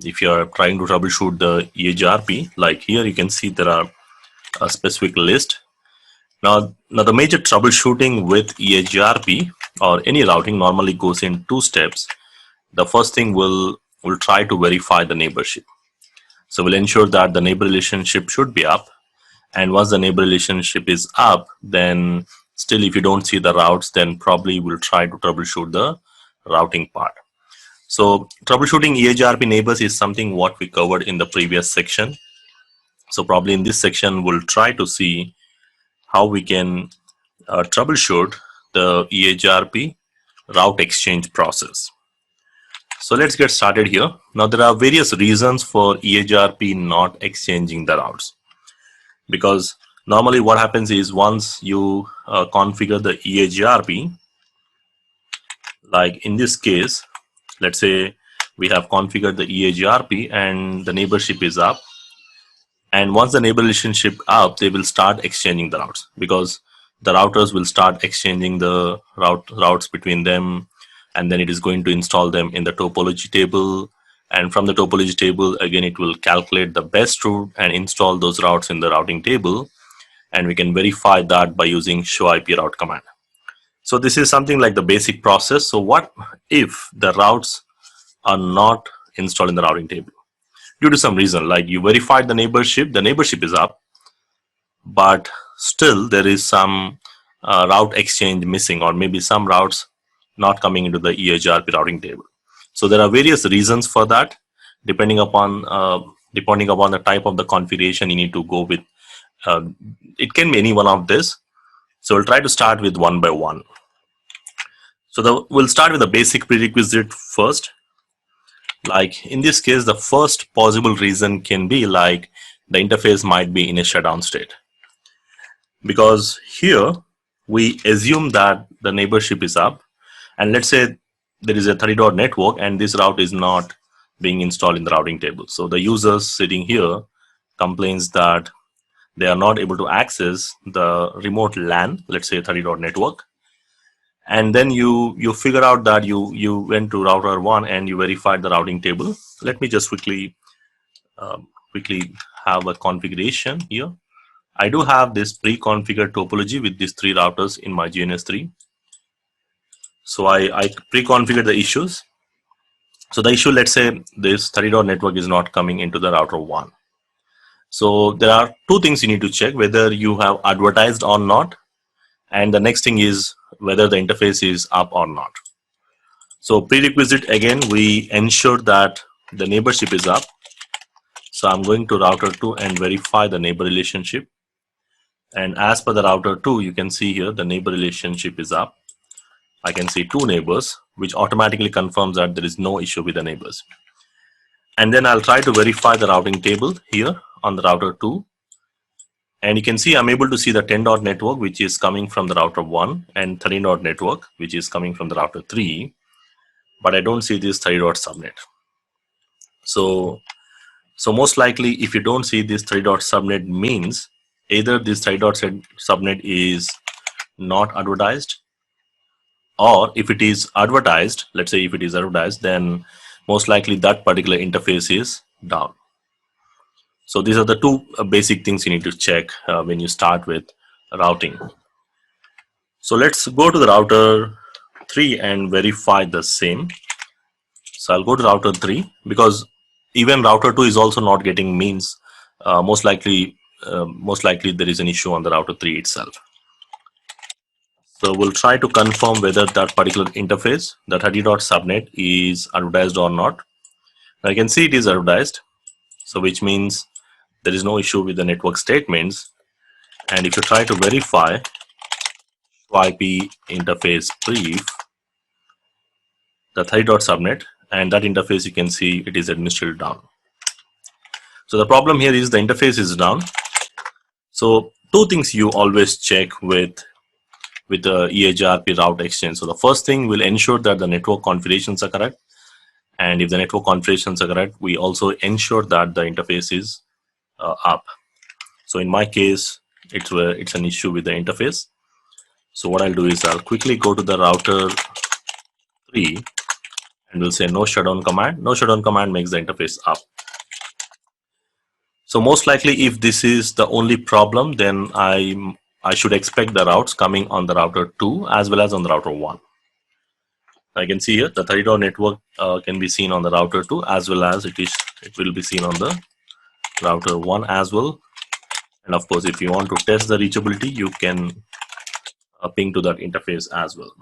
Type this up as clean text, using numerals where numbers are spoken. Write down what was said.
if you are trying to troubleshoot the EIGRP, like here you can see there are a specific list. Now the major troubleshooting with EIGRP or any routing normally goes in two steps. The first thing we'll try to verify the neighborship. So we'll ensure that the neighbor relationship should be up. And once the neighbor relationship is up, then still if you don't see the routes, then probably we'll try to troubleshoot the routing part. So troubleshooting EIGRP neighbors is something what we covered in the previous section. So probably in this section, we'll try to see how we can troubleshoot the EIGRP route exchange process. So let's get started here. Now there are various reasons for EIGRP not exchanging the routes. Because normally what happens is once you configure the EIGRP, like in this case, let's say we have configured the EIGRP and the neighborship is up. And once the neighbor relationship up, they will start exchanging the routes because the routers will start exchanging the routes between them. And then it is going to install them in the topology table. And from the topology table, again, it will calculate the best route and install those routes in the routing table. And we can verify that by using show IP route command. So this is something like the basic process. So what if the routes are not installed in the routing table? Due to some reason, like you verified the neighborship is up, but still there is some route exchange missing, or maybe some routes not coming into the EIGRP routing table. So there are various reasons for that, depending upon the type of the configuration you need to go with. It can be any one of this. So we'll try to start with one by one. So we'll start with the basic prerequisite first. Like in this case, the first possible reason can be like the interface might be in a shutdown state. Because here we assume that the neighborship is up, and let's say there is a 30-dot network and this route is not being installed in the routing table. So the users sitting here complains that they are not able to access the remote LAN, let's say 30-dot network. And then you figure out that you went to router 1 and you verified the routing table. Let me just quickly have a configuration here. I do have this pre-configured topology with these 3 routers in my GNS3. So I pre-configured the issues. So the issue, let's say this 30-dot network is not coming into the router 1. So there are 2 things you need to check, whether you have advertised or not. And the next thing is whether the interface is up or not. So prerequisite, again, we ensure that the neighborship is up. So I'm going to router 2 and verify the neighbor relationship. And as per the router 2, you can see here the neighbor relationship is up. I can see 2 neighbors, which automatically confirms that there is no issue with the neighbors. And then I'll try to verify the routing table here on the router 2. And you can see I'm able to see the 10-dot network, which is coming from the router 1, and 30-dot network, which is coming from the router 3. But I don't see this 30-dot subnet. So most likely, if you don't see this 30-dot subnet, means either this 30-dot subnet is not advertised, or if it is advertised, let's say if it is advertised, then most likely that particular interface is down. So these are the 2 basic things you need to check when you start with routing. So let's go to the router 3 and verify the same. So I'll go to router 3 because even router 2 is also not getting means. Most likely there is an issue on the router 3 itself. So we'll try to confirm whether that particular interface, the 30-dot subnet, is advertised or not. Now you can see it is advertised. So which means there is no issue with the network statements. And if you try to verify IP interface brief, the 30-dot subnet, and that interface you can see it is administrated down. So the problem here is the interface is down. So 2 things you always check with the EIGRP route exchange. So the first thing will ensure that the network configurations are correct. And if the network configurations are correct, we also ensure that the interface is up. So in my case, it's an issue with the interface. So what I'll do is I'll quickly go to the router 3 and we'll say no shutdown command. No shutdown command makes the interface up. So most likely, if this is the only problem, then I should expect the routes coming on the router 2 as well as on the router 1. I can see here the 32 network can be seen on the router 2 as well as it will be seen on the router 1 as well. And of course, if you want to test the reachability, you can ping to that interface as well.